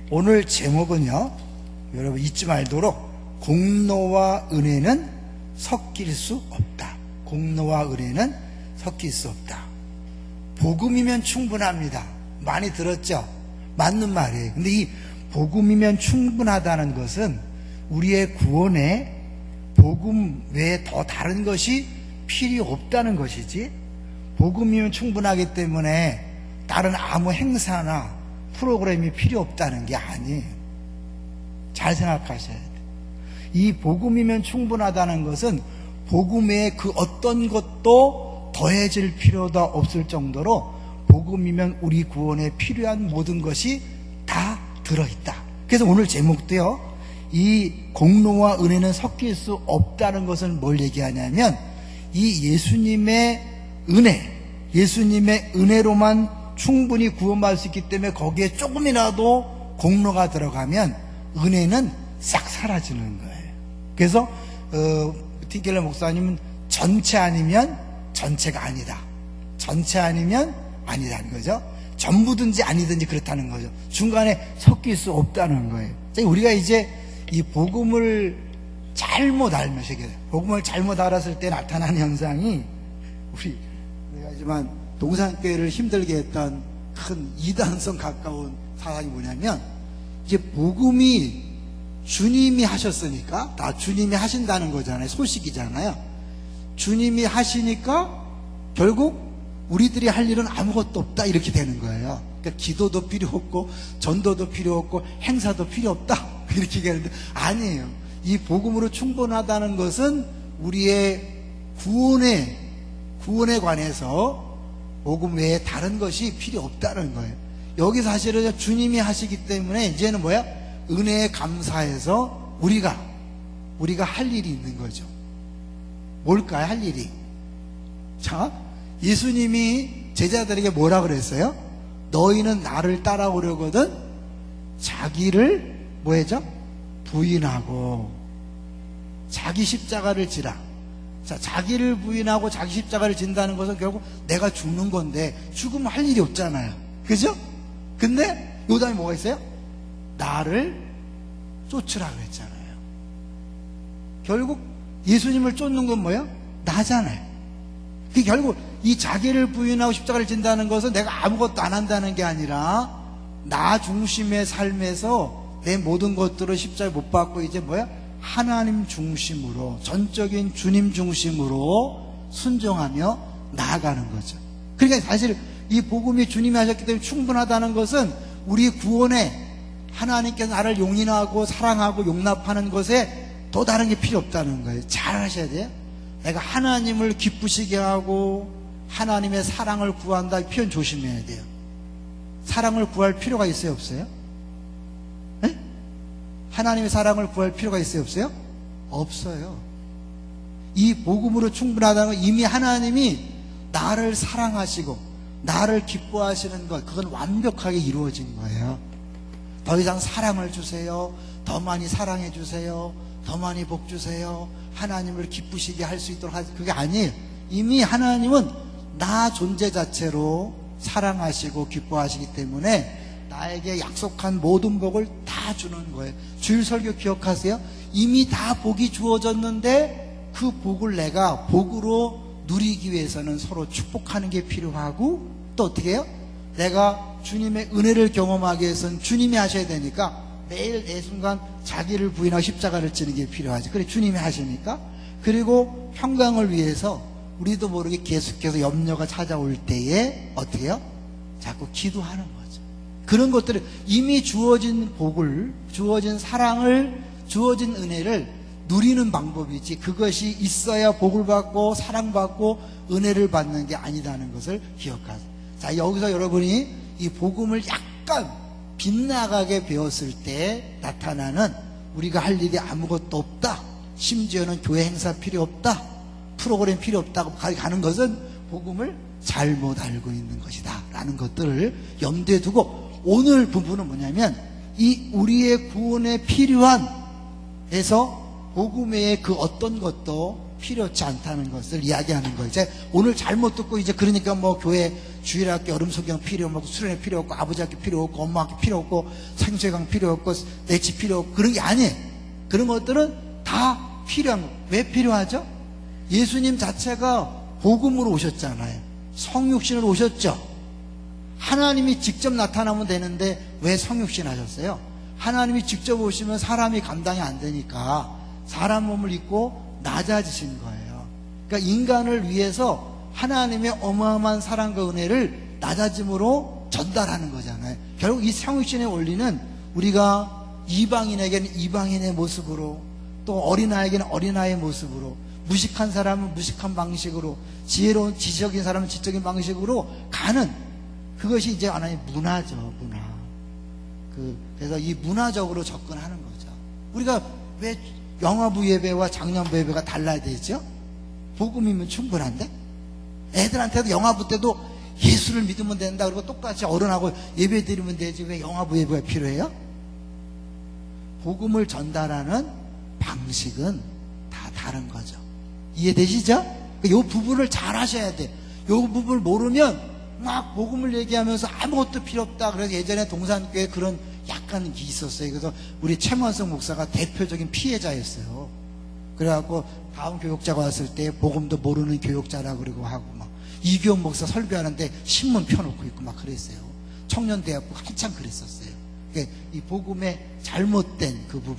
오늘 제목은요, 여러분 잊지 말도록 공로와 은혜는 섞일 수 없다. 공로와 은혜는 섞일 수 없다. 복음이면 충분합니다. 많이 들었죠? 맞는 말이에요. 근데 이 복음이면 충분하다는 것은 우리의 구원에 복음 외에 더 다른 것이 필요 없다는 것이지, 복음이면 충분하기 때문에 다른 아무 행사나 프로그램이 필요 없다는 게 아니에요. 잘 생각하셔야 돼요. 이 복음이면 충분하다는 것은 복음 외에 그 어떤 것도 더해질 필요도 없을 정도로 복음이면 우리 구원에 필요한 모든 것이 다 들어있다. 그래서 오늘 제목도요, 이 공로와 은혜는 섞일 수 없다는 것은 뭘 얘기하냐면, 이 예수님의 은혜, 예수님의 은혜로만 충분히 구원받을 수 있기 때문에 거기에 조금이라도 공로가 들어가면 은혜는 싹 사라지는 거예요. 그래서 틴켈러 목사님은 전체 아니면 전체가 아니다, 전체 아니면 아니다는 거죠. 전부든지 아니든지 그렇다는 거죠. 중간에 섞일 수 없다는 거예요. 우리가 이제 이 복음을 잘못 알면, 복음을 잘못 알았을 때 나타나는 현상이, 내가 하지만 동산교회를 힘들게 했던 큰 이단성 가까운 사상이 뭐냐면, 이제 복음이 주님이 하셨으니까, 다 주님이 하신다는 거잖아요. 소식이잖아요. 주님이 하시니까 결국 우리들이 할 일은 아무것도 없다, 이렇게 되는 거예요. 그러니까 기도도 필요 없고 전도도 필요 없고 행사도 필요 없다, 이렇게 얘기하는데 아니에요. 이 복음으로 충분하다는 것은 우리의 구원에 관해서 복음 외에 다른 것이 필요 없다는 거예요. 여기 사실은 주님이 하시기 때문에 이제는 뭐야? 은혜에 감사해서 우리가 할 일이 있는 거죠. 뭘까요? 할 일이. 자, 예수님이 제자들에게 뭐라 그랬어요? 너희는 나를 따라오려거든 자기를 뭐해죠? 부인하고 자기 십자가를 지라. 자, 자기를 부인하고 자기 십자가를 진다는 것은 결국 내가 죽는 건데, 죽으면 할 일이 없잖아요. 그죠? 근데 요 다음에 뭐가 있어요? 나를 쫓으라 그랬잖아요. 결국 예수님을 쫓는 건 뭐예요? 나잖아요. 그 결국 이 자기를 부인하고 십자가를 진다는 것은 내가 아무것도 안 한다는 게 아니라 나 중심의 삶에서 내 모든 것들을 십자가에 못 박고 이제 뭐야? 하나님 중심으로, 전적인 주님 중심으로 순종하며 나아가는 거죠. 그러니까 사실 이 복음이 주님이 하셨기 때문에 충분하다는 것은 우리 구원에 하나님께서 나를 용인하고 사랑하고 용납하는 것에 더 다른 게 필요 없다는 거예요. 잘 하셔야 돼요. 내가 하나님을 기쁘시게 하고 하나님의 사랑을 구한다, 표현 조심해야 돼요. 사랑을 구할 필요가 있어요, 없어요? 네? 하나님의 사랑을 구할 필요가 있어요, 없어요? 없어요. 이 복음으로 충분하다는 건 이미 하나님이 나를 사랑하시고 나를 기뻐하시는 것, 그건 완벽하게 이루어진 거예요. 더 이상 사랑을 주세요, 더 많이 사랑해 주세요, 더 많이 복 주세요, 하나님을 기쁘시게 할 수 있도록 하세요. 그게 아니에요. 이미 하나님은 나 존재 자체로 사랑하시고 기뻐하시기 때문에 나에게 약속한 모든 복을 다 주는 거예요. 주일 설교 기억하세요? 이미 다 복이 주어졌는데 그 복을 내가 복으로 누리기 위해서는 서로 축복하는 게 필요하고, 또 어떻게 해요? 내가 주님의 은혜를 경험하기 위해서는 주님이 하셔야 되니까 매일 매 순간 자기를 부인하고 십자가를 지는 게 필요하지. 그래, 주님이 하시니까. 그리고 평강을 위해서 우리도 모르게 계속해서 염려가 찾아올 때에 어떻게 해요? 자꾸 기도하는 거죠. 그런 것들을 이미 주어진 복을, 주어진 사랑을, 주어진 은혜를 누리는 방법이지, 그것이 있어야 복을 받고 사랑받고 은혜를 받는 게 아니라는 것을 기억하세요. 자, 여기서 여러분이 이 복음을 약간 빗나가게 배웠을 때 나타나는 우리가 할 일이 아무것도 없다, 심지어는 교회 행사 필요 없다, 프로그램 필요 없다고 가는 것은 복음을 잘못 알고 있는 것이다 라는 것들을 염두에 두고, 오늘 부분은 뭐냐면 이 우리의 구원에 필요한 에서 복음 외에 그 어떤 것도 필요치 않다는 것을 이야기하는 거예요. 이제 오늘 잘못 듣고 이제 그러니까 뭐 교회 주일학교 여름소경 필요 없고 수련회 필요 없고 아버지 학교 필요 없고 엄마 학교 필요 없고 생수강 필요 없고 내 집 필요 없고 그런 게 아니에요. 그런 것들은 다 필요한 거예요. 왜 필요하죠? 예수님 자체가 복음으로 오셨잖아요. 성육신으로 오셨죠. 하나님이 직접 나타나면 되는데 왜 성육신 하셨어요? 하나님이 직접 오시면 사람이 감당이 안 되니까 사람 몸을 입고 낮아지신 거예요. 그러니까 인간을 위해서 하나님의 어마어마한 사랑과 은혜를 낮아짐으로 전달하는 거잖아요. 결국 이 성육신의 원리는 우리가 이방인에게는 이방인의 모습으로, 또 어린아이에게는 어린아이의 모습으로, 무식한 사람은 무식한 방식으로, 지혜로운 지적인 사람은 지적인 방식으로 가는, 그것이 이제 하나의 문화죠. 문화. 그래서 이 문화적으로 접근하는 거죠. 우리가 왜 영화부 예배와 장년부 예배가 달라야 되죠? 복음이면 충분한데? 애들한테도 영화부 때도 예수를 믿으면 된다 그리고 똑같이 어른하고 예배 드리면 되지 왜 영화부 예배가 필요해요? 복음을 전달하는 방식은 다 다른 거죠. 이해되시죠? 이 부분을 잘 하셔야 돼. 이 부분을 모르면 막 복음을 얘기하면서 아무것도 필요 없다. 그래서 예전에 동산교회에 그런 약간 게 있었어요. 그래서 우리 최만성 목사가 대표적인 피해자였어요. 그래갖고 다음 교육자가 왔을 때 복음도 모르는 교육자라 그러고 하고 막 이규영 목사 설교하는데 신문 펴놓고 있고 막 그랬어요. 청년대학부 한참 그랬었어요. 그러니까 이 복음의 잘못된 그 부분,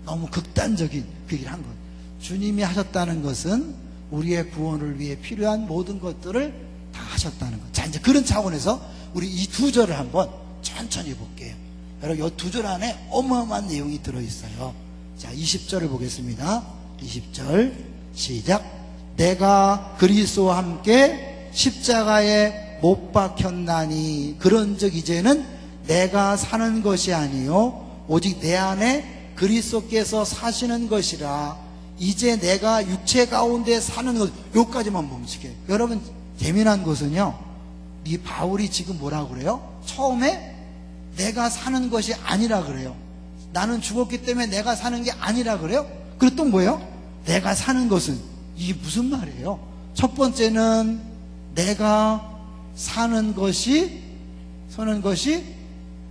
너무 극단적인 그 얘기를 한 거예요. 주님이 하셨다는 것은 우리의 구원을 위해 필요한 모든 것들을 다 하셨다는 것. 자, 이제 그런 차원에서 우리 이 두 절을 한번 천천히 볼게요. 여러분, 이 두 절 안에 어마어마한 내용이 들어있어요. 자, 20절을 보겠습니다. 20절 시작. 내가 그리스도와 함께 십자가에 못 박혔나니 그런즉 이제는 내가 사는 것이 아니요 오직 내 안에 그리스도께서 사시는 것이라. 이제 내가 육체 가운데 사는 것. 요까지만 멈추게. 여러분, 재미난 것은요, 이 바울이 지금 뭐라고 그래요? 처음에 내가 사는 것이 아니라 그래요. 나는 죽었기 때문에 내가 사는 게 아니라 그래요. 그리고 또 뭐예요? 내가 사는 것은, 이게 무슨 말이에요? 첫 번째는 내가 사는 것이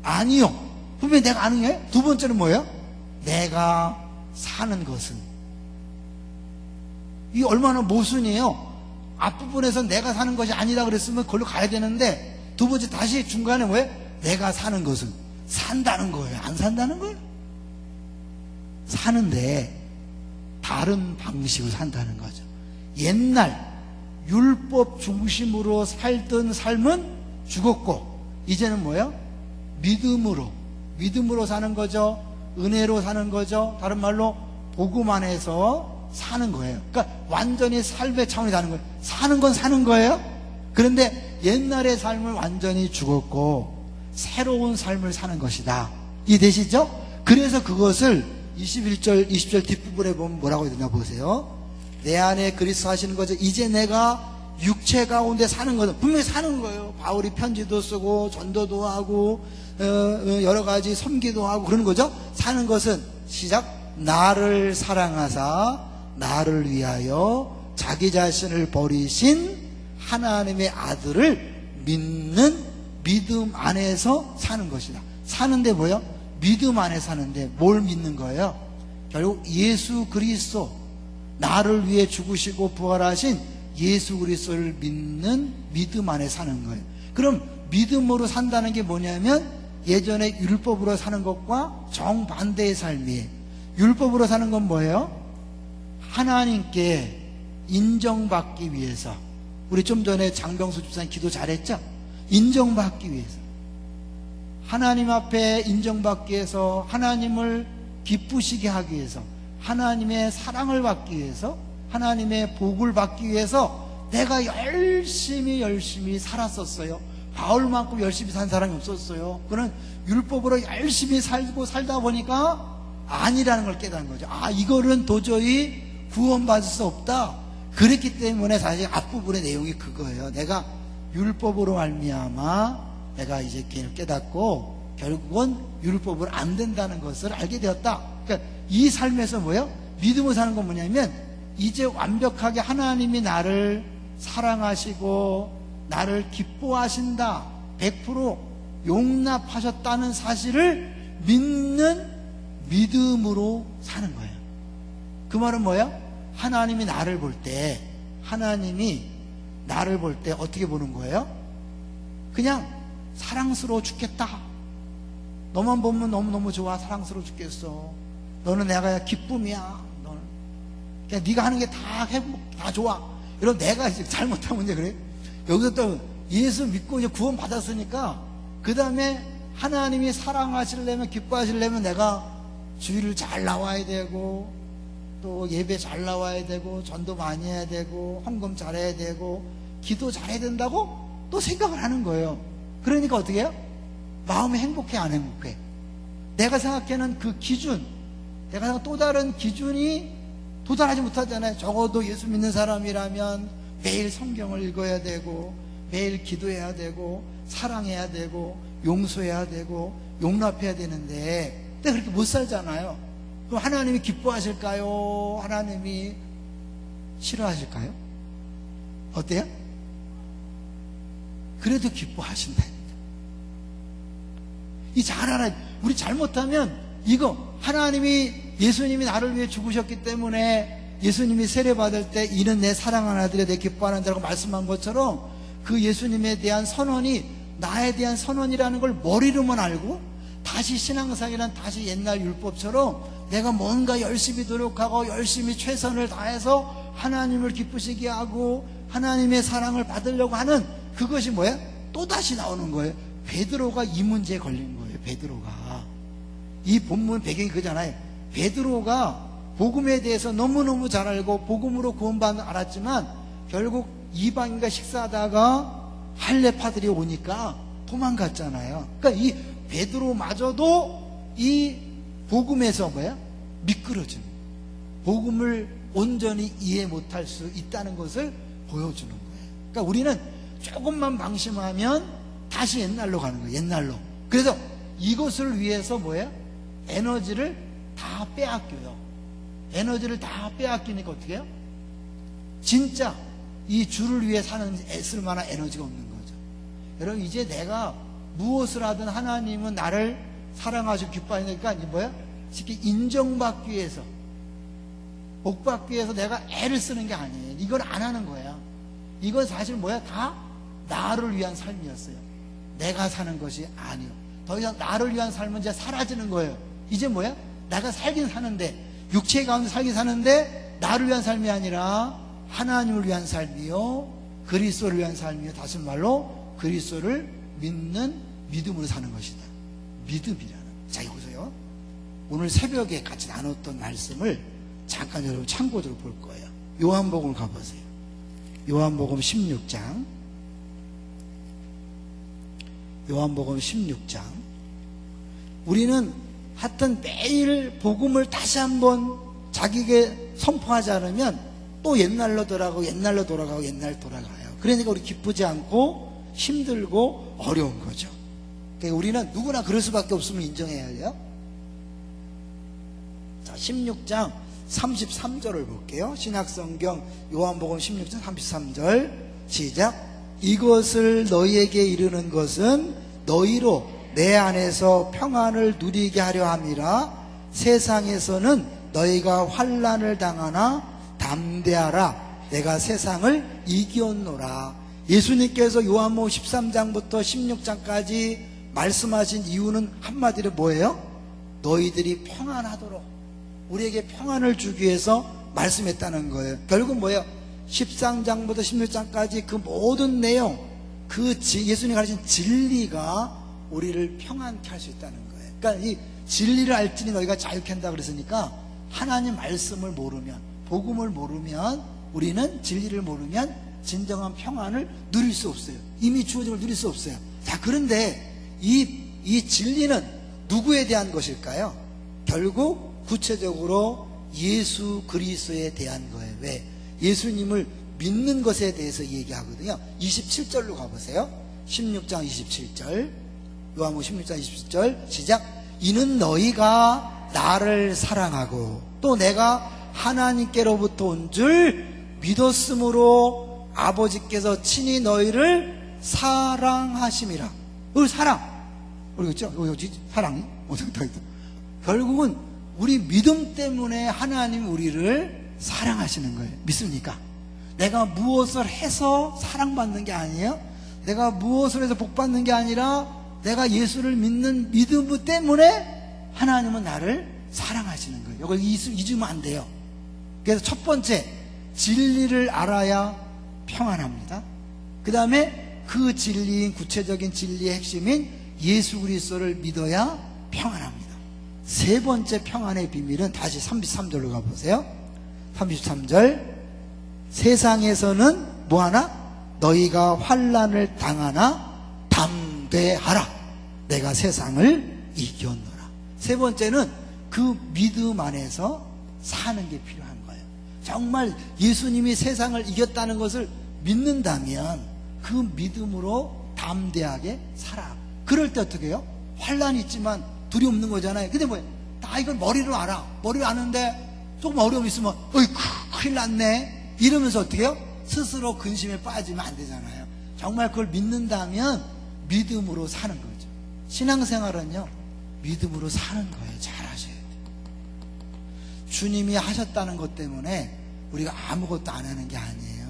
아니요. 분명히 내가 아는 거예요. 두 번째는 뭐예요? 내가 사는 것은. 이게 얼마나 모순이에요. 앞부분에서 내가 사는 것이 아니라 그랬으면 그걸로 가야 되는데, 두 번째 다시 중간에 뭐예요? 내가 사는 것은 산다는 거예요. 안 산다는 거예요? 사는데 다른 방식으로 산다는 거죠. 옛날 율법 중심으로 살던 삶은 죽었고, 이제는 뭐예요? 믿음으로 사는 거죠. 은혜로 사는 거죠. 다른 말로 복음 안에서 사는 거예요. 그러니까 완전히 삶의 차원이 다른 거예요. 사는 건 사는 거예요. 그런데 옛날의 삶을 완전히 죽었고 새로운 삶을 사는 것이다. 이해되시죠? 그래서 그것을 21절, 20절 뒷부분에 보면 뭐라고 되나 보세요. 내 안에 그리스도 하시는 거죠. 이제 내가 육체 가운데 사는 거죠. 분명히 사는 거예요. 바울이 편지도 쓰고 전도도 하고 여러 가지 섬기도 하고 그러는 거죠. 사는 것은 시작. 나를 사랑하사 나를 위하여 자기 자신을 버리신 하나님의 아들을 믿는 믿음 안에서 사는 것이다. 사는데 뭐예요? 믿음 안에 사는데 뭘 믿는 거예요? 결국 예수 그리스도, 나를 위해 죽으시고 부활하신 예수 그리스도를 믿는 믿음 안에 사는 거예요. 그럼 믿음으로 산다는 게 뭐냐면 예전에 율법으로 사는 것과 정반대의 삶이에요. 율법으로 사는 건 뭐예요? 하나님께 인정받기 위해서. 우리 좀 전에 장병수 집사님 기도 잘했죠? 인정받기 위해서, 하나님 앞에 인정받기 위해서, 하나님을 기쁘시게 하기 위해서, 하나님의 사랑을 받기 위해서, 하나님의 복을 받기 위해서 내가 열심히 살았었어요. 바울만큼 열심히 산 사람이 없었어요. 그는 율법으로 열심히 살다 보니까 아니라는 걸 깨달은 거죠. 아, 이거는 도저히 구원받을 수 없다. 그랬기 때문에 사실 앞부분의 내용이 그거예요. 내가 율법으로 말미암아 내가 이제 깨닫고 결국은 율법으로 안 된다는 것을 알게 되었다. 그러니까 이 삶에서 뭐예요? 믿음으로 사는 건 뭐냐면 이제 완벽하게 하나님이 나를 사랑하시고 나를 기뻐하신다, 100% 용납하셨다는 사실을 믿는 믿음으로 사는 거예요. 그 말은 뭐야? 하나님이 나를 볼 때, 어떻게 보는 거예요? 그냥 사랑스러워 죽겠다. 너만 보면 너무너무 좋아. 사랑스러워 죽겠어. 너는 내가 기쁨이야. 너는 그냥 네가 하는 게 다 좋아. 이런 내가 이제 잘못하면 이제 그래. 여기서 또 예수 믿고 이제 구원 받았으니까 그 다음에 하나님이 사랑하시려면, 기뻐하시려면 내가 주일을 잘 나와야 되고, 또 예배 잘 나와야 되고, 전도 많이 해야 되고, 헌금 잘해야 되고, 기도 잘해야 된다고 또 생각을 하는 거예요. 그러니까 어떻게 해요? 마음이 행복해, 안 행복해? 내가 생각하는 그 기준, 내가 생각하는 또 다른 기준이 도달하지 못하잖아요. 적어도 예수 믿는 사람이라면 매일 성경을 읽어야 되고, 매일 기도해야 되고, 사랑해야 되고, 용서해야 되고, 용납해야 되는데, 근데 그렇게 못 살잖아요. 그럼 하나님이 기뻐하실까요? 하나님이 싫어하실까요? 어때요? 그래도 기뻐하신다니까. 이 잘 알아요. 우리 잘못하면 이거 하나님이, 예수님이 나를 위해 죽으셨기 때문에 예수님이 세례받을 때 이는 내 사랑하는 아들이야, 내 기뻐하는 자라고 말씀한 것처럼 그 예수님에 대한 선언이 나에 대한 선언이라는 걸 머리로만 알고 다시 신앙생활이란 다시 옛날 율법처럼 내가 뭔가 열심히 노력하고 열심히 최선을 다해서 하나님을 기쁘시게 하고 하나님의 사랑을 받으려고 하는 그것이 뭐야? 또다시 나오는 거예요. 베드로가 이 문제에 걸린 거예요. 베드로가. 이 본문 배경이 그잖아요. 베드로가 복음에 대해서 너무너무 잘 알고 복음으로 구원받는 알았지만 결국 이방인과 식사하다가 할례파들이 오니까 도망갔잖아요. 그러니까 이 베드로마저도 이 복음에서 뭐야? 미끄러진, 복음을 온전히 이해 못할 수 있다는 것을 보여주는 거예요. 그러니까 우리는 조금만 방심하면 다시 옛날로 가는 거예요. 옛날로. 그래서 이것을 위해서 뭐예요? 에너지를 다 빼앗겨요. 에너지를 다 빼앗기니까 어떻게 해요? 진짜 이 주를 위해 애쓸 만한 에너지가 없는 거죠. 여러분, 이제 내가 무엇을 하든 하나님은 나를 사랑하시고 기뻐하니까 이제 뭐야? 쉽게 인정받기 위해서, 복받기 위해서 내가 애를 쓰는 게 아니에요. 이걸 안 하는 거야. 이건 사실 뭐야? 다 나를 위한 삶이었어요. 내가 사는 것이 아니요. 더 이상 나를 위한 삶은 이제 사라지는 거예요. 이제 뭐야? 내가 살긴 사는데, 육체 가운데 살긴 사는데 나를 위한 삶이 아니라 하나님을 위한 삶이요, 그리스도를 위한 삶이요. 다시 말로 그리스도를 믿는 믿음으로 사는 것이다. 믿음이라는. 자, 여기서요, 오늘 새벽에 같이 나눴던 말씀을 잠깐 여러분 참고적으로 볼 거예요. 요한복음 가보세요. 요한복음 16장. 요한복음 16장. 우리는 하여튼 매일 복음을 다시 한번 자기에게 선포하지 않으면 또 옛날로 돌아가고 옛날로 돌아가고 옛날 돌아가요. 그러니까 우리 기쁘지 않고 힘들고 어려운 거죠. 그러니까 우리는 누구나 그럴 수밖에 없음을 인정해야 돼요. 자, 16장 33절을 볼게요. 신약성경 요한복음 16장 33절 시작. 이것을 너희에게 이르는 것은 너희로 내 안에서 평안을 누리게 하려 함이라. 세상에서는 너희가 환난을 당하나 담대하라. 내가 세상을 이기었노라. 예수님께서 요한복음 13장부터 16장까지 말씀하신 이유는 한마디로 뭐예요? 너희들이 평안하도록, 우리에게 평안을 주기 위해서 말씀했다는 거예요. 결국 뭐예요? 13장부터 16장까지 그 모든 내용, 예수님이 가르친 진리가 우리를 평안케 할 수 있다는 거예요. 그러니까 이 진리를 알지니 너희가 자유케 한다 그랬으니까 하나님 말씀을 모르면, 복음을 모르면, 우리는 진리를 모르면 진정한 평안을 누릴 수 없어요. 이미 주어진 걸 누릴 수 없어요. 자, 그런데 이 진리는 누구에 대한 것일까요? 결국 구체적으로 예수 그리스도에 대한 거예요. 왜? 예수님을 믿는 것에 대해서 얘기하거든요. 27절로 가보세요. 16장 27절. 요한복음 16장 27절 시작. 이는 너희가 나를 사랑하고 또 내가 하나님께로부터 온 줄 믿었으므로 아버지께서 친히 너희를 사랑하심이라. 우리 사랑, 우리 그죠? 여기 사랑이 어떻게 다 있어? 결국은 우리 믿음 때문에 하나님 우리를 사랑하시는 거예요. 믿습니까? 내가 무엇을 해서 사랑받는 게 아니에요. 내가 무엇을 해서 복받는 게 아니라 내가 예수를 믿는 믿음 때문에 하나님은 나를 사랑하시는 거예요. 이걸 잊으면 안 돼요. 그래서 첫 번째, 진리를 알아야 평안합니다. 그 다음에 그 진리인, 구체적인 진리의 핵심인 예수 그리스도를 믿어야 평안합니다. 세 번째 평안의 비밀은 다시 33절로 가보세요. 33절, 세상에서는 뭐하나? 너희가 환난을 당하나 담대하라. 내가 세상을 이겼노라. 세 번째는 그 믿음 안에서 사는 게 필요한 거예요. 정말 예수님이 세상을 이겼다는 것을 믿는다면 그 믿음으로 담대하게 살아. 그럴 때 어떻게 해요? 환난이 있지만 두려움 없는 거잖아요. 근데 뭐예요? 다 이걸 머리로 알아. 머리로 아는데 조금 어려움이 있으면 어이 큰일 났네 이러면서 어떻게 해요? 스스로 근심에 빠지면 안 되잖아요. 정말 그걸 믿는다면 믿음으로 사는 거죠. 신앙생활은요, 믿음으로 사는 거예요. 잘 하셔야 돼요. 주님이 하셨다는 것 때문에 우리가 아무것도 안 하는 게 아니에요.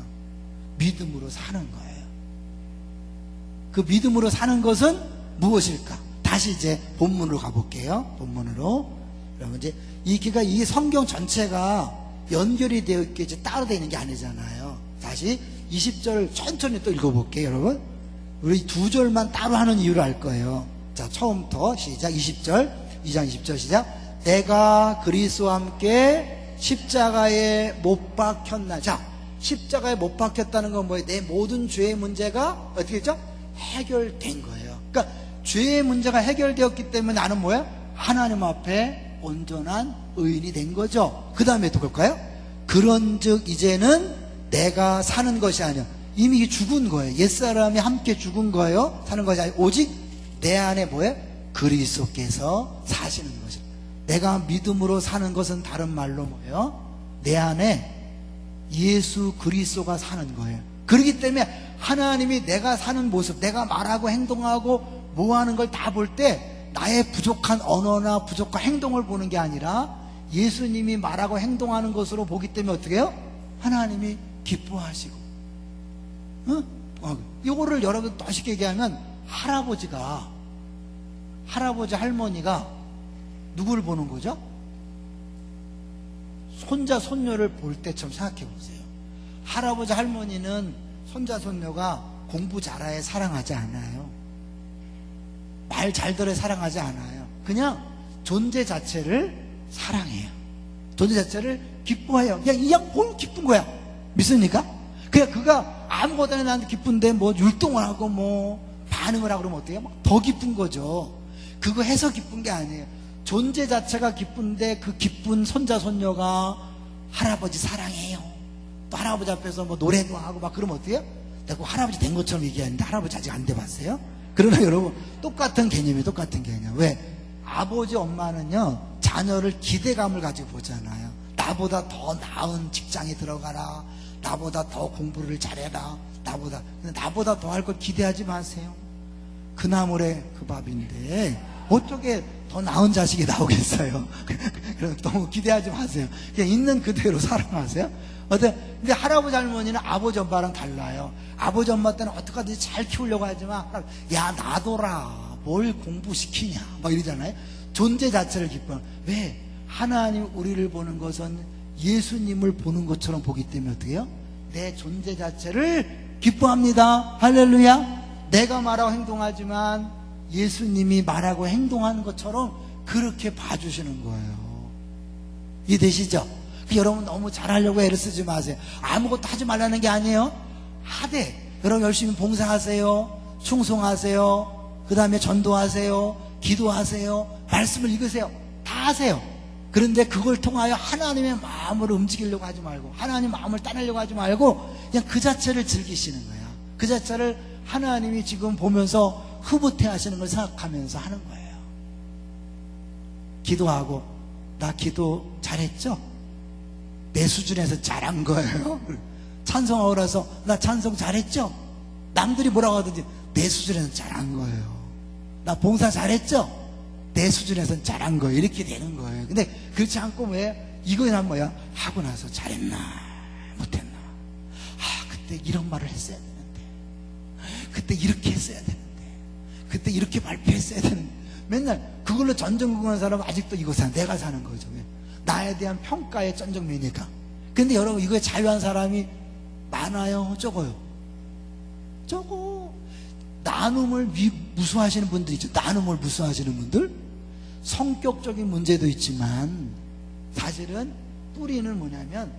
믿음으로 사는 거예요. 그 믿음으로 사는 것은 무엇일까? 다시 이제 본문으로 가볼게요. 본문으로. 그러면 이제 이 성경 전체가 연결이 되어 있게 이제 따로 되어 있는 게 아니잖아요. 다시 20절 천천히 또 읽어볼게요, 여러분. 우리 두 절만 따로 하는 이유를 알 거예요. 자, 처음부터 시작. 20절, 2장 20절 시작. 내가 그리스도와 함께 십자가에 못 박혔나. 자, 십자가에 못 박혔다는 건 뭐예요? 내 모든 죄의 문제가 어떻게 했죠? 해결된 거예요. 그러니까 죄의 문제가 해결되었기 때문에 나는 뭐야? 하나님 앞에 온전한 의인이 된 거죠. 그 다음에 또 볼까요? 그런즉 이제는 내가 사는 것이 아니야. 이미 죽은 거예요. 옛사람이 함께 죽은 거예요. 사는 것이 아니라 오직 내 안에 뭐예요? 그리스도께서 사시는 거죠. 내가 믿음으로 사는 것은 다른 말로 뭐예요? 내 안에 예수 그리스도가 사는 거예요. 그렇기 때문에 하나님이 내가 사는 모습, 내가 말하고 행동하고 뭐 하는 걸 다 볼 때 나의 부족한 언어나 부족한 행동을 보는 게 아니라 예수님이 말하고 행동하는 것으로 보기 때문에 어떻게 해요? 하나님이 기뻐하시고. 이거를 여러분 더 쉽게 얘기하면 할아버지 할머니가 누구를 보는 거죠? 손자 손녀를 볼 때처럼 생각해 보세요. 할아버지 할머니는 손자 손녀가 공부 잘해 사랑하지 않아요. 말 잘 들어 사랑하지 않아요. 그냥 존재 자체를 사랑해요. 존재 자체를 기뻐해요. 그냥 이 양 보면 기쁜 거야. 믿습니까? 그냥 그가 아무것도 안 해 나한테 기쁜데 뭐 율동을 하고 뭐 반응을 하고 그러면 어때요? 더 기쁜 거죠. 그거 해서 기쁜 게 아니에요. 존재 자체가 기쁜데 그 기쁜 손자 손녀가 할아버지 사랑해요. 또 할아버지 앞에서 뭐 노래도 하고 막 그러면 어때요? 내가 할아버지 된 것처럼 얘기하는데 할아버지 아직 안 돼봤어요? 그러나 여러분 똑같은 개념이에요. 똑같은 개념. 왜? 아버지 엄마는요 자녀를 기대감을 가지고 보잖아요. 나보다 더 나은 직장에 들어가라, 나보다 더 공부를 잘해라, 나보다 더 할 걸 기대하지 마세요. 그 나물에 그 밥인데 어떻게 더 나은 자식이 나오겠어요? 너무 기대하지 마세요. 그냥 있는 그대로 사랑하세요. 근데 할아버지 할머니는 아버지 엄마랑 달라요. 아버지 엄마 때는 어떻게든지 잘 키우려고 하지만 야 놔둬라, 뭘 공부시키냐 막 이러잖아요. 존재 자체를 기뻐요. 왜? 하나님 우리를 보는 것은 예수님을 보는 것처럼 보기 때문에 어떻게 해요? 내 존재 자체를 기뻐합니다. 할렐루야. 내가 말하고 행동하지만 예수님이 말하고 행동하는 것처럼 그렇게 봐주시는 거예요. 이해되시죠? 여러분 너무 잘하려고 애를 쓰지 마세요. 아무것도 하지 말라는 게 아니에요. 하되 여러분 열심히 봉사하세요, 충성하세요, 그 다음에 전도하세요, 기도하세요, 말씀을 읽으세요. 다 하세요. 그런데 그걸 통하여 하나님의 마음을 움직이려고 하지 말고, 하나님 마음을 따르려고 하지 말고 그냥 그 자체를 즐기시는 거야. 그 자체를 하나님이 지금 보면서 흐뭇해 하시는 걸 생각하면서 하는 거예요. 기도하고 나 기도 잘했죠? 내 수준에서 잘한 거예요. 찬송하고 나서 나 찬송 잘했죠? 남들이 뭐라고 하든지 내 수준에서 잘한 거예요. 나 봉사 잘했죠? 내 수준에서는 잘한 거예요. 이렇게 되는 거예요. 근데 그렇지 않고 왜 이거는 뭐야? 하고 나서 잘했나 못했나, 그때 이런 말을 했어야 되는데, 그때 이렇게 했어야 되는데, 그때 이렇게 발표했어야 되는데, 맨날 그걸로 전전긍긍하는 사람은 아직도 이거 내가 사는 거죠. 나에 대한 평가의 전정면이니까. 근데 여러분, 이거에 자유한 사람이 많아요, 적어요? 적어. 나눔을 무수하시는 분들 있죠. 나눔을 무수하시는 분들. 성격적인 문제도 있지만 사실은 뿌리는 뭐냐면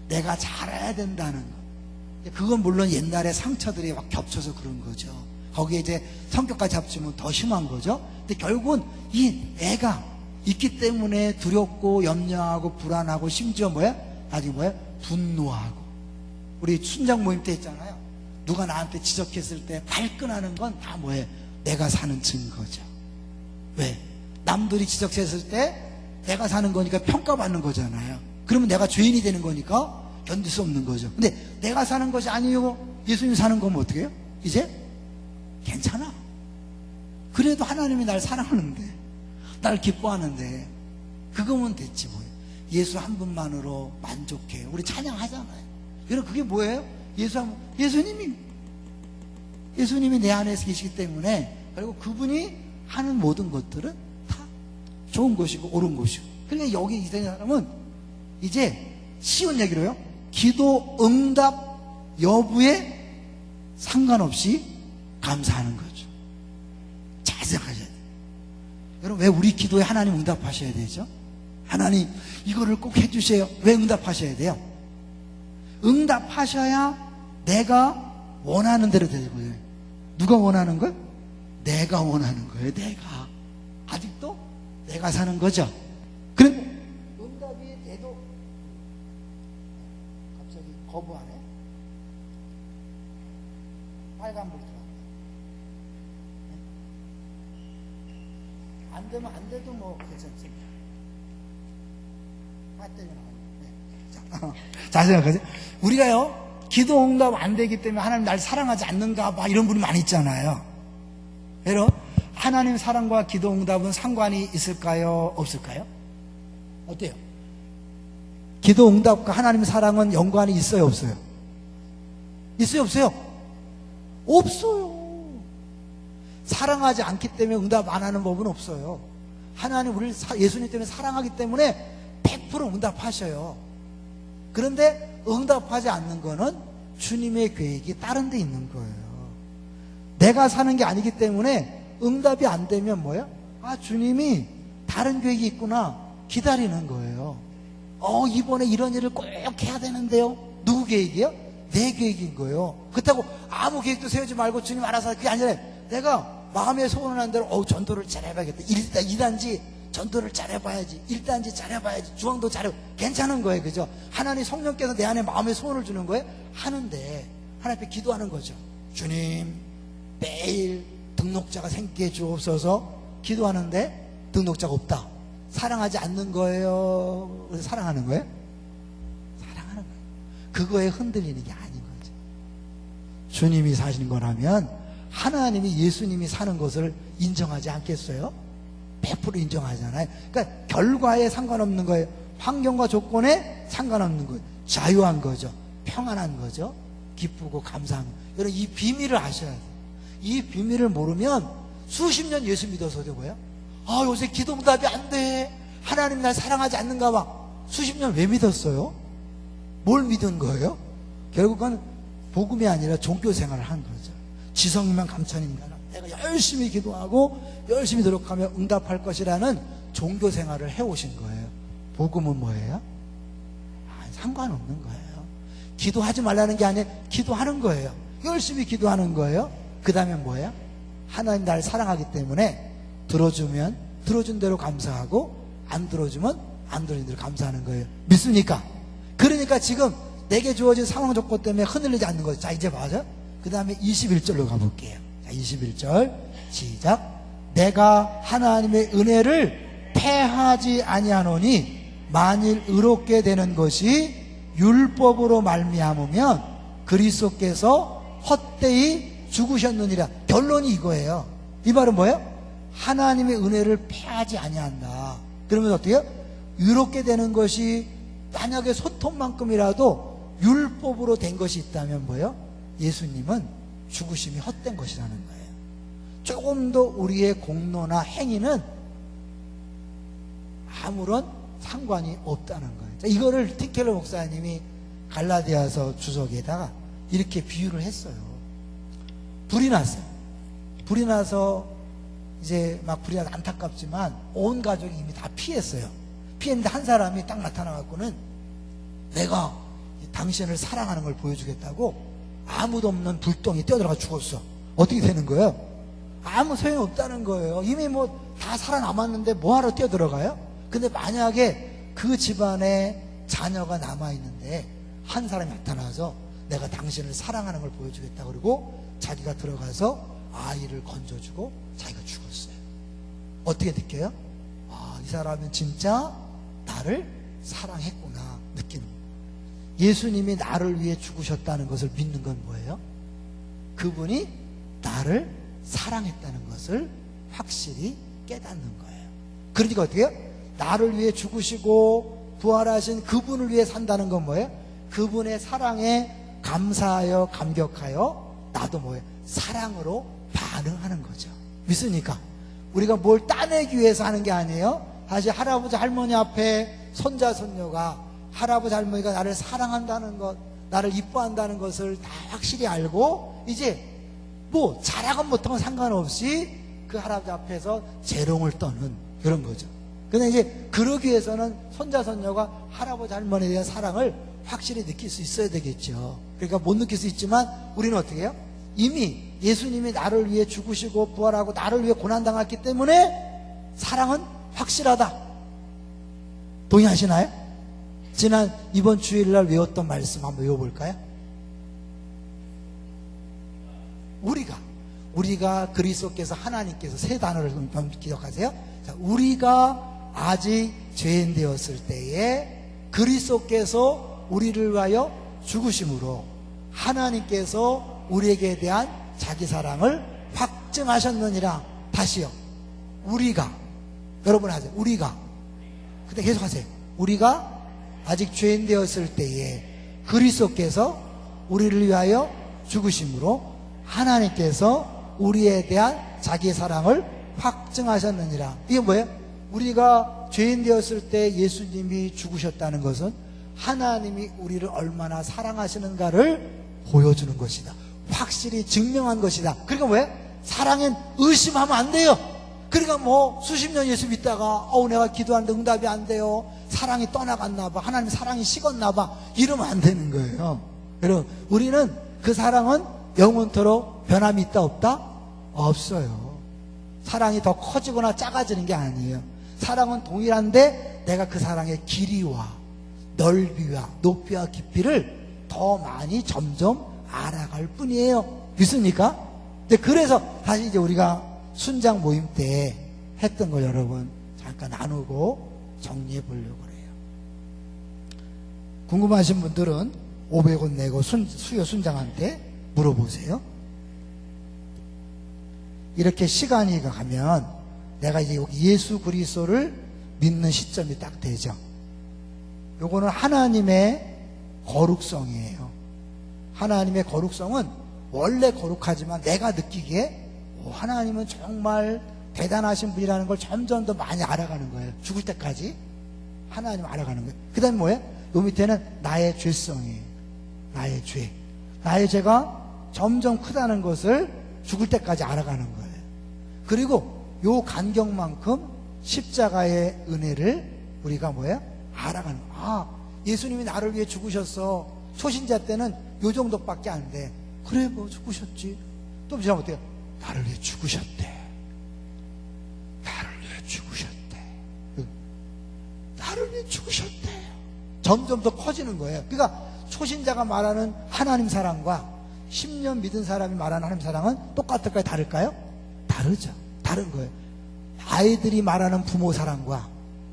내가 잘해야 된다는 거. 그건 물론 옛날에 상처들이 막 겹쳐서 그런 거죠. 거기에 이제 성격까지 합치면 더 심한 거죠. 근데 결국은 이 애가 있기 때문에 두렵고 염려하고 불안하고, 심지어 나중에 분노하고. 우리 순장 모임 때 있잖아요. 누가 나한테 지적했을 때 발끈하는 건 다 내가 사는 증거죠. 왜? 남들이 지적했을 때 내가 사는 거니까 평가받는 거잖아요. 그러면 내가 죄인이 되는 거니까 견딜 수 없는 거죠. 근데 내가 사는 것이 아니고 예수님 사는 거면 어떻게 해요? 이제 괜찮아. 그래도 하나님이 날 사랑하는데, 날 기뻐하는데, 그거면 됐지 뭐예요. 예수 한 분만으로 만족해요. 우리 찬양하잖아요. 여러분, 그게 뭐예요? 예수님이 내 안에서 계시기 때문에 결국 그분이 하는 모든 것들은 다 좋은 것이고 옳은 것이고. 그러니까 여기 이 사람은 이제 쉬운 얘기로요, 기도 응답 여부에 상관없이 감사하는 거죠. 잘 생각하셔야 돼요. 여러분, 왜 우리 기도에 하나님 응답하셔야 되죠? 하나님 이거를 꼭 해주세요. 왜 응답하셔야 돼요? 응답하셔야 내가 원하는 대로 되는 거예요. 누가 원하는 거예요? 내가 원하는 거예요. 내가. 아직도 내가 사는 거죠. 그런데 응답이 돼도 갑자기 거부하네. 빨간불 들어간다. 안 되면 안 돼도 괜찮습니다. 배터리가 나가네. 자, 생각하세요. 우리가요, 기도 응답 안 되기 때문에 하나님 날 사랑하지 않는가 봐, 이런 분이 많이 있잖아요. 여러분, 하나님 사랑과 기도 응답은 상관이 있을까요? 없을까요? 어때요? 기도 응답과 하나님 사랑은 연관이 있어요? 없어요? 있어요? 없어요? 없어요. 사랑하지 않기 때문에 응답 안 하는 법은 없어요. 하나님 우리를 예수님 때문에 사랑하기 때문에 100% 응답하셔요. 그런데 응답하지 않는 거는 주님의 계획이 다른 데 있는 거예요. 내가 사는 게 아니기 때문에 응답이 안 되면 주님이 다른 계획이 있구나, 기다리는 거예요. 이번에 이런 일을 꼭 해야 되는데요. 누구 계획이요? 내 계획인 거예요. 그렇다고 아무 계획도 세우지 말고 주님 알아서, 그게 아니라 내가 마음에 소원한 대로 전도를 잘해봐야겠다. 2단지 전도를 잘해봐야지, 1단지 잘해봐야지, 중앙도 잘해, 괜찮은 거예요. 그죠? 하나님 성령께서 내 안에 마음의 소원을 주는 거예요. 하는데 하나님 앞에 기도하는 거죠. 주님, 매일 등록자가 생기게 주옵소서. 기도하는데 등록자가 없다. 사랑하지 않는 거예요? 그래서 사랑하는 거예요? 사랑하는 거예요. 그거에 흔들리는 게 아닌 거죠. 주님이 사시는 거라면 하나님이, 예수님이 사는 것을 인정하지 않겠어요? 100% 인정하잖아요. 그러니까 결과에 상관없는 거예요. 환경과 조건에 상관없는 거예요. 자유한 거죠. 평안한 거죠. 기쁘고 감사한 거. 여러분, 이 비밀을 아셔야 돼요. 이 비밀을 모르면 수십 년 예수 믿어서도 요새 기도 응답이 안 돼, 하나님 날 사랑하지 않는가 봐. 수십 년 왜 믿었어요? 뭘 믿은 거예요? 결국은 복음이 아니라 종교 생활을 한 거죠. 지성이면 감천인가, 내가 열심히 기도하고 열심히 노력하며 응답할 것이라는 종교 생활을 해오신 거예요. 복음은 뭐예요? 상관없는 거예요. 기도하지 말라는 게 아니라 기도하는 거예요. 열심히 기도하는 거예요. 그 다음에 뭐예요? 하나님 날 사랑하기 때문에 들어주면 들어준 대로 감사하고, 안 들어주면 안 들어준 대로 감사하는 거예요. 믿습니까? 그러니까 지금 내게 주어진 상황 조건 때문에 흔들리지 않는 거죠. 자, 이제 맞아? 그 다음에 21절로 가볼게요. 자, 21절 시작. 내가 하나님의 은혜를 패하지 아니하노니 만일 의롭게 되는 것이 율법으로 말미암으면 그리스도께서 헛되이 죽으셨느니라. 결론이 이거예요. 이 말은 뭐예요? 하나님의 은혜를 패하지 아니한다. 그러면 어떻게 해요? 의롭게 되는 것이 만약에 소톱만큼이라도 율법으로 된 것이 있다면 뭐예요? 예수님은 죽으심이 헛된 것이라는 거예요. 조금 더 우리의 공로나 행위는 아무런 상관이 없다는 거예요. 이거를 티켈러 목사님이 갈라디아서 주석에다가 이렇게 비유를 했어요. 불이 났어요. 불이 나서 이제 막 불이 나서 안타깝지만 온 가족이 이미 다 피했어요. 피했는데 한 사람이 딱 나타나갖고는 내가 당신을 사랑하는 걸 보여주겠다고 아무도 없는 불덩이 뛰어들어가 죽었어. 어떻게 되는 거예요? 아무 소용이 없다는 거예요. 이미 뭐 다 살아남았는데 뭐하러 뛰어들어가요? 근데 만약에 그 집안에 자녀가 남아있는데 한 사람이 나타나서 내가 당신을 사랑하는 걸 보여주겠다 그러고 자기가 들어가서 아이를 건져주고 자기가 죽었어요. 어떻게 느껴요? 아, 이 사람은 진짜 나를 사랑했구나 느끼는 거예요. 예수님이 나를 위해 죽으셨다는 것을 믿는 건 뭐예요? 그분이 나를 사랑했다는 것을 확실히 깨닫는 거예요. 그러니까 어떻게 해요? 나를 위해 죽으시고 부활하신 그분을 위해 산다는 건 뭐예요? 그분의 사랑에 감사하여 감격하여 나도 뭐예요? 사랑으로 반응하는 거죠. 믿습니까? 우리가 뭘 따내기 위해서 하는 게 아니에요. 사실 할아버지 할머니 앞에 손자 손녀가 할아버지 할머니가 나를 사랑한다는 것, 나를 이뻐한다는 것을 다 확실히 알고 이제 뭐 잘하건 못하건 상관없이 그 할아버지 앞에서 재롱을 떠는 그런 거죠. 근데 이제 그러기 위해서는 손자 손녀가 할아버지 할머니에 대한 사랑을 확실히 느낄 수 있어야 되겠죠. 그러니까 못 느낄 수 있지만 우리는 어떻게 해요? 이미 예수님이 나를 위해 죽으시고 부활하고 나를 위해 고난당했기 때문에 사랑은 확실하다. 동의하시나요? 지난 이번 주일날 외웠던 말씀 한번 외워볼까요? 우리가 그리스도께서 하나님께서 세 단어를 좀 기억하세요. 자, 우리가 아직 죄인 되었을 때에 그리스도께서 우리를 위하여 죽으심으로 하나님께서 우리에게 대한 자기 사랑을 확증하셨느니라. 다시요. 우리가, 여러분 하세요. 우리가. 근데 계속 하세요. 우리가 아직 죄인 되었을 때에 그리스도께서 우리를 위하여 죽으심으로 하나님께서 우리에 대한 자기 사랑을 확증하셨느니라. 이게 뭐예요? 우리가 죄인 되었을 때 예수님이 죽으셨다는 것은 하나님이 우리를 얼마나 사랑하시는가를 보여주는 것이다. 확실히 증명한 것이다. 그러니까 뭐예요? 사랑엔 의심하면 안 돼요. 그러니까 뭐 수십 년 예수 믿다가 내가 기도하는데 응답이 안 돼요. 사랑이 떠나갔나 봐. 하나님 사랑이 식었나 봐. 이러면 안 되는 거예요. 여러분, 우리는 그 사랑은 영원토록 변함이 있다 없다? 없어요. 사랑이 더 커지거나 작아지는 게 아니에요. 사랑은 동일한데 내가 그 사랑의 길이와 넓이와 높이와 깊이를 더 많이 점점 알아갈 뿐이에요. 믿습니까? 근데 그래서 다시 이제 우리가 순장 모임 때 했던 걸 여러분 잠깐 나누고 정리해 보려고 그래요. 궁금하신 분들은 500원 내고 수요 순장한테 물어보세요. 이렇게 시간이 가면 내가 이제 예수 그리스도를 믿는 시점이 딱 되죠. 요거는 하나님의 거룩성이에요. 하나님의 거룩성은 원래 거룩하지만 내가 느끼기에 하나님은 정말 대단하신 분이라는 걸 점점 더 많이 알아가는 거예요. 죽을 때까지 하나님 알아가는 거예요. 그 다음에 뭐예요? 요 밑에는 나의 죄성이에요. 나의 죄. 나의 죄가 점점 크다는 것을 죽을 때까지 알아가는 거예요. 그리고 요 간격만큼 십자가의 은혜를 우리가 뭐예요? 알아가는 거예요. 아, 예수님이 나를 위해 죽으셨어. 초신자 때는 요 정도밖에 안 돼. 그래, 뭐 죽으셨지. 또 지나면 어때요? 나를 위해 죽으셨대. 나를 위해 죽으셨대. 나를 위해 죽으셨대. 점점 더 커지는 거예요. 그러니까 초신자가 말하는 하나님 사랑과 10년 믿은 사람이 말하는 하나님 사랑은 똑같을까요? 다를까요? 다르죠. 다른 거예요. 아이들이 말하는 부모 사랑과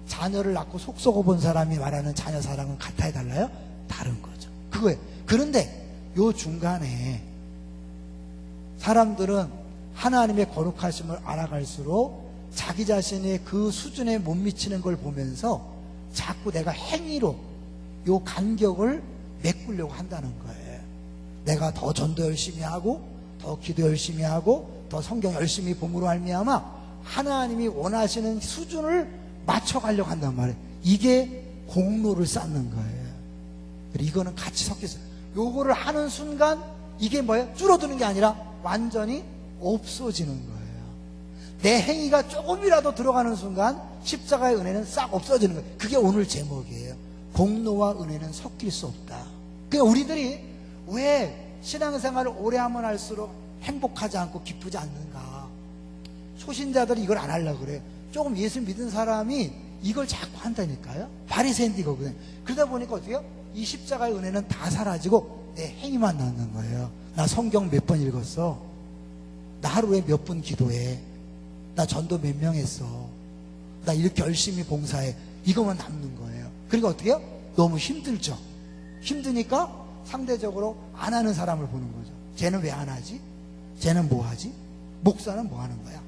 자녀를 낳고 속 썩어 본 사람이 말하는 자녀 사랑은 같아야 달라요? 다른 거죠. 그거예요. 그런데 요 중간에 사람들은 하나님의 거룩하심을 알아갈수록 자기 자신의 그 수준에 못 미치는 걸 보면서 자꾸 내가 행위로 요 간격을 메꾸려고 한다는 거예요. 내가 더 전도 열심히 하고 더 기도 열심히 하고 더 성경 열심히 봄으로 말미암아 하나님이 원하시는 수준을 맞춰가려고 한단 말이에요. 이게 공로를 쌓는 거예요. 이거는 같이 섞여서 요거를 하는 순간 이게 뭐예요? 줄어드는 게 아니라 완전히 없어지는 거예요. 내 행위가 조금이라도 들어가는 순간 십자가의 은혜는 싹 없어지는 거예요. 그게 오늘 제목이에요. 공로와 은혜는 섞일 수 없다. 그러니까 우리들이 왜 신앙생활을 오래 하면 할수록 행복하지 않고 기쁘지 않는가? 초신자들이 이걸 안 하려고 그래요. 조금 예수 믿은 사람이 이걸 자꾸 한다니까요. 바리새인도 이거거든요. 그러다 보니까 어떻게 해요? 이 십자가의 은혜는 다 사라지고 내 행위만 남는 거예요. 나 성경 몇 번 읽었어? 나 하루에 몇 분 기도해? 나 전도 몇 명 했어? 나 이렇게 열심히 봉사해? 이것만 남는 거예요. 그러니까 어떻게 해요? 너무 힘들죠. 힘드니까 상대적으로 안 하는 사람을 보는 거죠. 쟤는 왜 안 하지? 쟤는 뭐 하지? 목사는 뭐 하는 거야?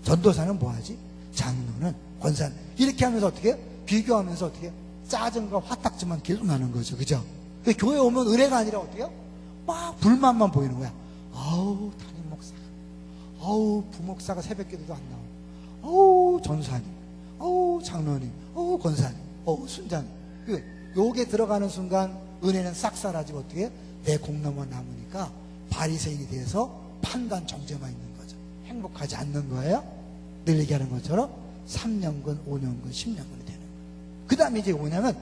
전도사는 뭐 하지? 장로는, 권사는. 이렇게 하면서 어떻게 해요? 비교하면서 어떻게 해요? 짜증과 화딱지만 계속 나는 거죠. 그죠? 교회 오면 은혜가 아니라 어떻게 해요? 막 불만만 보이는 거야. 아우, 담임 목사. 아우, 부목사가 새벽 기도도 안 나오고. 아우, 전사님. 아우, 장로님. 아우, 권사님. 아우, 순자님. 요게 들어가는 순간 은혜는 싹 사라지고 어떻게 해요? 내 공로만 남으니까 바리새인이 돼서 판단 정죄만 있는 거죠. 행복하지 않는 거예요. 늘 얘기하는 것처럼 3년근, 5년근, 10년근이 되는 거예요. 그 다음에 이제 뭐냐면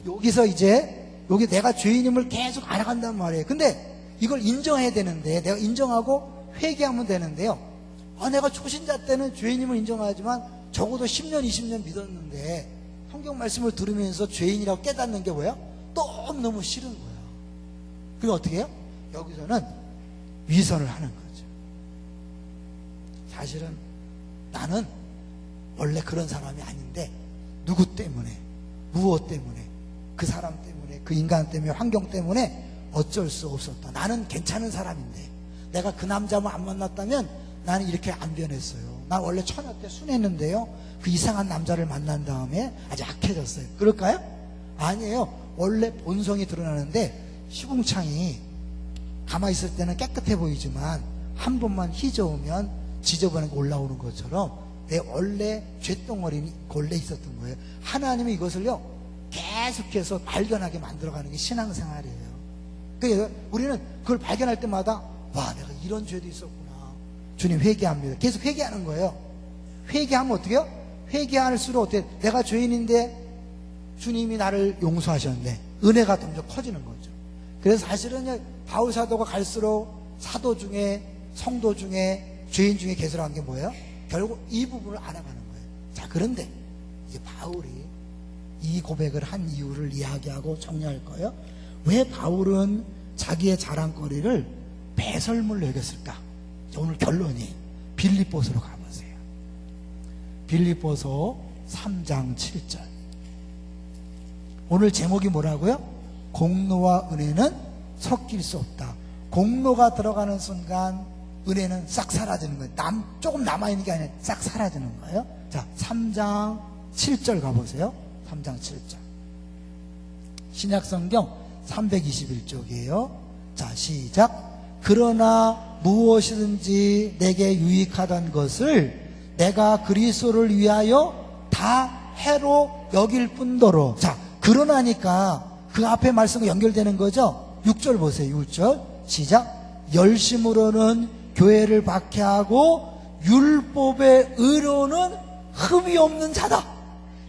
여기서 이제 여기 내가 죄인임을 계속 알아간단 말이에요. 근데 이걸 인정해야 되는데 내가 인정하고 회개하면 되는데요. 내가 초신자 때는 죄인임을 인정하지만 적어도 10년, 20년 믿었는데 성경 말씀을 들으면서 죄인이라고 깨닫는 게 뭐예요? 너무너무 싫은 거예요. 그리고 어떻게 해요? 여기서는 위선을 하는 거죠. 사실은 나는 원래 그런 사람이 아닌데 누구 때문에, 무엇 때문에, 그 사람 때문에, 그 인간 때문에, 환경 때문에 어쩔 수 없었다. 나는 괜찮은 사람인데 내가 그 남자만 안 만났다면 나는 이렇게 안 변했어요. 난 원래 처녀 때 순했는데요, 그 이상한 남자를 만난 다음에 아주 악해졌어요. 그럴까요? 아니에요. 원래 본성이 드러나는데 시궁창이 가만히 있을 때는 깨끗해 보이지만 한 번만 휘저으면 지저분하게 올라오는 것처럼 내 원래 쇳덩어리는 원래 있었던 거예요. 하나님이 이것을요 계속해서 발견하게 만들어가는 게 신앙생활이에요. 그러니까 우리는 그걸 발견할 때마다 와, 내가 이런 죄도 있었구나. 주님 회개합니다. 계속 회개하는 거예요. 회개하면 어떻게 해요? 회개할수록 어떻게 해요? 내가 죄인인데 주님이 나를 용서하셨네. 은혜가 점점 커지는 거죠. 그래서 사실은 바울 사도가 갈수록 사도 중에, 성도 중에, 죄인 중에 개설한 게 뭐예요? 결국 이 부분을 알아가는 거예요. 자, 그런데 이제 바울이 이 고백을 한 이유를 이야기하고 정리할 거예요. 왜 바울은 자기의 자랑거리를 배설물로 여겼을까? 오늘 결론이 빌립보서로 가보세요. 빌립보서 3장 7절. 오늘 제목이 뭐라고요? 공로와 은혜는 섞일 수 없다. 공로가 들어가는 순간 은혜는 싹 사라지는 거예요. 조금 남아있는 게 아니라 싹 사라지는 거예요. 자, 3장 7절 가보세요. 3장 7절. 신약성경 321쪽이에요. 자, 시작. 그러나 무엇이든지 내게 유익하던 것을 내가 그리스도를 위하여 다 해로 여길 뿐더러. 자, 그러나니까 그 앞에 말씀과 연결되는 거죠. 6절 보세요. 6절 시작. 열심으로는 교회를 박해하고 율법의 의로는 흠이 없는 자다.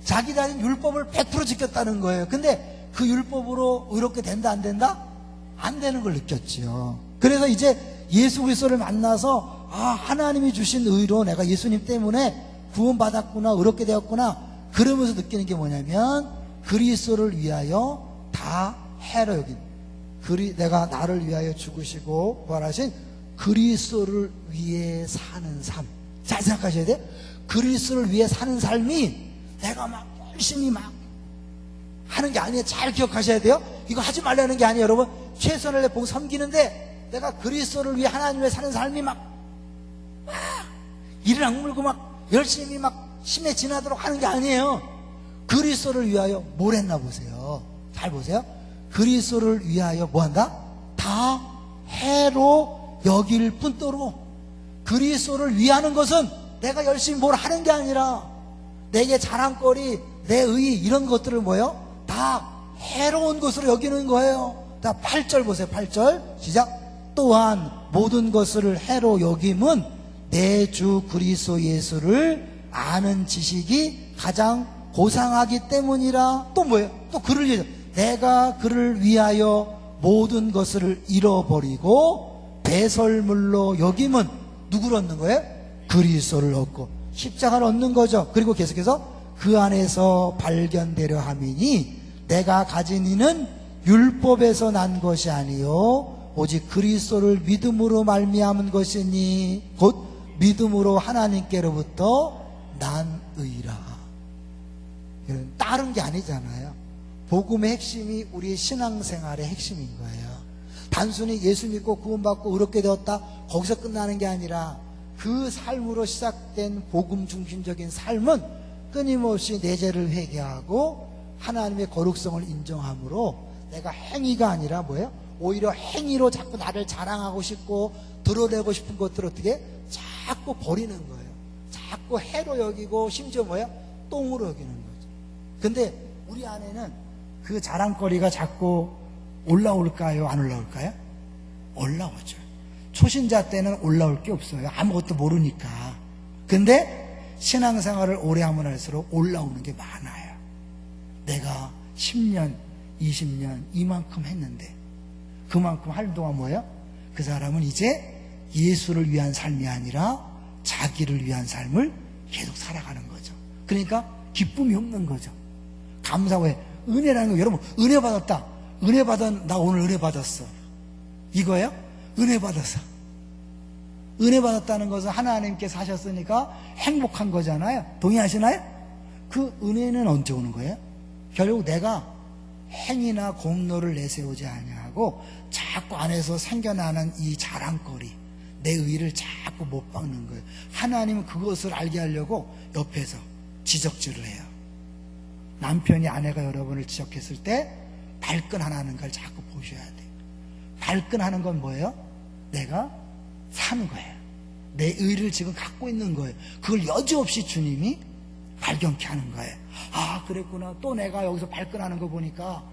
자기 자신 율법을 100% 지켰다는 거예요. 근데 그 율법으로 의롭게 된다 안 된다? 안 되는 걸 느꼈지요. 그래서 이제 예수 그리스도를 만나서 하나님이 주신 의로 내가 예수님 때문에 구원받았구나, 의롭게 되었구나, 그러면서 느끼는 게 뭐냐면 그리스도를 위하여 다 해로 여긴, 내가 나를 위하여 죽으시고 부활하신 그리스도를 위해 사는 삶. 잘 생각하셔야 돼요. 그리스도를 위해 사는 삶이 내가 막 열심히 막 하는 게 아니에요. 잘 기억하셔야 돼요. 이거 하지 말라는 게 아니에요. 여러분, 최선을 내보고 섬기는데 내가 그리스도를 위해 하나님 위해 사는 삶이 막 이를 악물고 막 열심히 막 심해 지나도록 하는 게 아니에요. 그리스도를 위하여 뭘 했나 보세요. 잘 보세요. 그리스도를 위하여 뭐 한다? 다 해로 여길 뿐더러. 그리스도를 위하는 것은 내가 열심히 뭘 하는 게 아니라 내게 자랑거리, 내 의 이런 것들을 뭐예요? 다 해로운 것으로 여기는 거예요. 자, 8절 보세요. 8절 시작. 또한 모든 것을 해로 여김은 내 주 그리스도 예수를 아는 지식이 가장 고상하기 때문이라. 또 뭐예요? 또 그를 위해서 내가 그를 위하여 모든 것을 잃어버리고 배설물로 여김은 누구를 얻는 거예요? 그리스도를 얻고 십자가를 얻는 거죠. 그리고 계속해서 그 안에서 발견되려 함이니 내가 가진 이는 율법에서 난 것이 아니요 오직 그리스도를 믿음으로 말미암은 것이니 곧 믿음으로 하나님께로부터 난 의라. 이런 다른 게 아니잖아요. 복음의 핵심이 우리의 신앙생활의 핵심인 거예요. 단순히 예수 믿고 구원받고 의롭게 되었다 거기서 끝나는 게 아니라 그 삶으로 시작된 복음 중심적인 삶은 끊임없이 내 죄를 회개하고 하나님의 거룩성을 인정함으로 내가 행위가 아니라 뭐예요? 오히려 행위로 자꾸 나를 자랑하고 싶고 드러내고 싶은 것들을 어떻게 자꾸 버리는 거예요. 자꾸 해로 여기고 심지어 뭐예요? 똥으로 여기는 거죠. 근데 우리 안에는 그 자랑거리가 자꾸 올라올까요? 안 올라올까요? 올라오죠. 초신자 때는 올라올 게 없어요. 아무것도 모르니까. 근데 신앙생활을 오래 하면 할수록 올라오는 게 많아요. 내가 10년, 20년 이만큼 했는데 그만큼 할 동안 뭐예요? 그 사람은 이제 예수를 위한 삶이 아니라 자기를 위한 삶을 계속 살아가는 거죠. 그러니까 기쁨이 없는 거죠. 감사하고 해. 은혜라는 거, 여러분, 은혜 받았다. 은혜 받은, 나 오늘 은혜 받았어. 이거예요? 은혜 받았어. 은혜 받았다는 것은 하나님께서 하셨으니까 행복한 거잖아요. 동의하시나요? 그 은혜는 언제 오는 거예요? 결국 내가 행위나 공로를 내세우지 아니하고 자꾸 안에서 생겨나는 이 자랑거리, 내 의를 자꾸 못 박는 거예요. 하나님은 그것을 알게 하려고 옆에서 지적질을 해요. 남편이 아내가 여러분을 지적했을 때 발끈하는 걸 자꾸 보셔야 돼요. 발끈하는 건 뭐예요? 내가 사는 거예요. 내 의를 지금 갖고 있는 거예요. 그걸 여지없이 주님이 발견케 하는 거예요. 아, 그랬구나. 또 내가 여기서 발끈하는 거 보니까,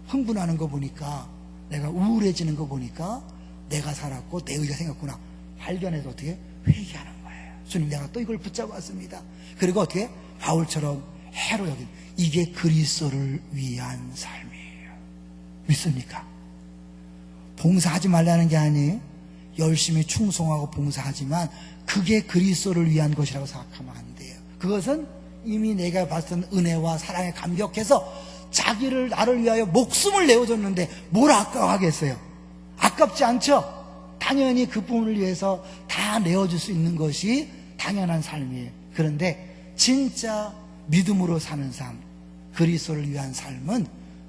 흥분하는 거 보니까, 내가 우울해지는 거 보니까 내가 살았고 내 의가 생겼구나. 발견해서 어떻게? 회개하는 거예요. 주님, 내가 또 이걸 붙잡았습니다. 그리고 어떻게? 바울처럼 해로 여긴, 이게 그리스도를 위한 삶이에요. 믿습니까? 봉사하지 말라는 게 아니에요. 열심히 충성하고 봉사하지만 그게 그리스도를 위한 것이라고 생각하면 안 돼요. 그것은 이미 내가 받은 은혜와 사랑에 감격해서 자기를 나를 위하여 목숨을 내어줬는데 뭘 아까워하겠어요? 아깝지 않죠? 당연히 그 부분을 위해서 다 내어줄 수 있는 것이 당연한 삶이에요. 그런데 진짜 믿음으로 사는 삶, 그리스도를 위한 삶은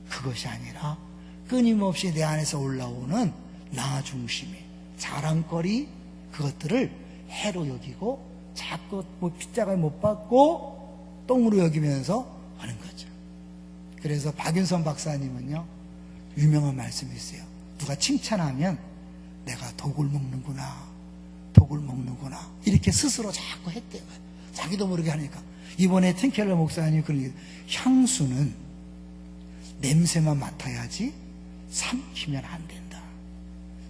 그것이 아니라 끊임없이 내 안에서 올라오는 나 중심이, 자랑거리, 그것들을 해로 여기고 자꾸 뭐 핏자가 못 받고 똥으로 여기면서 하는 거죠. 그래서 박윤선 박사님은요, 유명한 말씀이 있어요. 누가 칭찬하면 내가 독을 먹는구나, 독을 먹는구나, 이렇게 스스로 자꾸 했대요. 자기도 모르게 하니까. 이번에 틴켈러 목사님이 그런 얘기, 향수는 냄새만 맡아야지 삼키면 안 된다.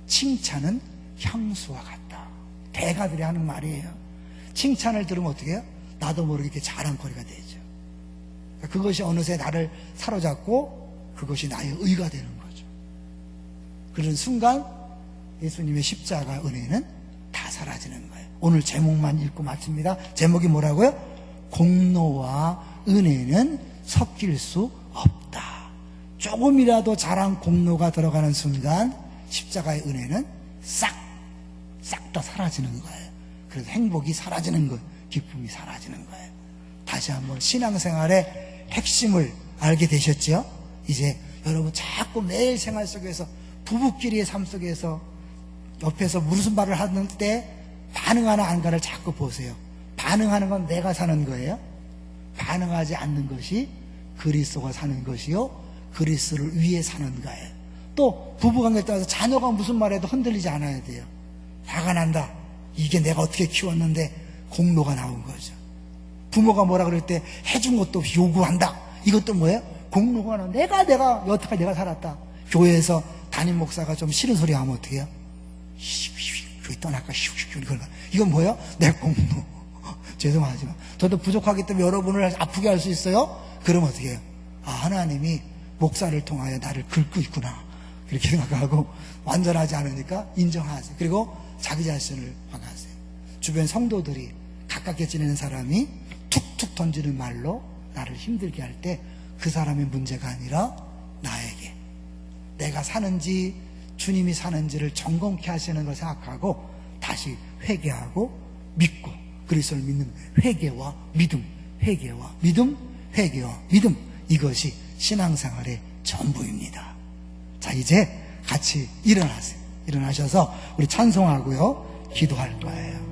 칭찬은 향수와 같다. 대가들이 하는 말이에요. 칭찬을 들으면 어떻게 해요? 나도 모르게 이렇게 자랑거리가 되죠. 그것이 어느새 나를 사로잡고 그것이 나의 의가 되는 거죠. 그런 순간 예수님의 십자가 은혜는 다 사라지는 거예요. 오늘 제목만 읽고 마칩니다. 제목이 뭐라고요? 공로와 은혜는 섞일 수 없다. 조금이라도 자랑 공로가 들어가는 순간 십자가의 은혜는 싹 다 사라지는 거예요. 그래서 행복이 사라지는 거예요. 기쁨이 사라지는 거예요. 다시 한번 신앙생활의 핵심을 알게 되셨지요? 이제 여러분 자꾸 매일 생활 속에서 부부끼리의 삶 속에서 옆에서 무슨 말을 하는데 반응하나 안가를 자꾸 보세요. 반응하는 건 내가 사는 거예요. 반응하지 않는 것이 그리스도가 사는 것이요, 그리스도를 위해 사는 거예요. 또 부부관계에 따라서 자녀가 무슨 말해도 흔들리지 않아야 돼요. 화가 난다. 이게 내가 어떻게 키웠는데 공로가 나온 거죠. 부모가 뭐라 그럴 때 해준 것도 없이 요구한다. 이것도 뭐예요? 공로가 나온, 내가 여태까지 내가 살았다. 교회에서 담임 목사가 좀 싫은 소리 하면 어떻게 해요? 교회 떠날까? 이건 뭐예요? 내 공로. 죄송하지만 저도 부족하기 때문에 여러분을 아프게 할 수 있어요? 그러면 어떻게 해요? 아, 하나님이 목사를 통하여 나를 긁고 있구나, 이렇게 생각하고 완전하지 않으니까 인정하세요. 그리고 자기 자신을 화가하세요. 주변 성도들이 가깝게 지내는 사람이 툭툭 던지는 말로 나를 힘들게 할 때 그 사람의 문제가 아니라 나에게, 내가 사는지 주님이 사는지를 점검케 하시는 걸 생각하고 다시 회개하고 믿고, 그리스도를 믿는 회개와 믿음, 회개와 믿음, 회개와 믿음, 이것이 신앙생활의 전부입니다. 자, 이제 같이 일어나세요. 일어나셔서 우리 찬송하고요, 기도할 거예요.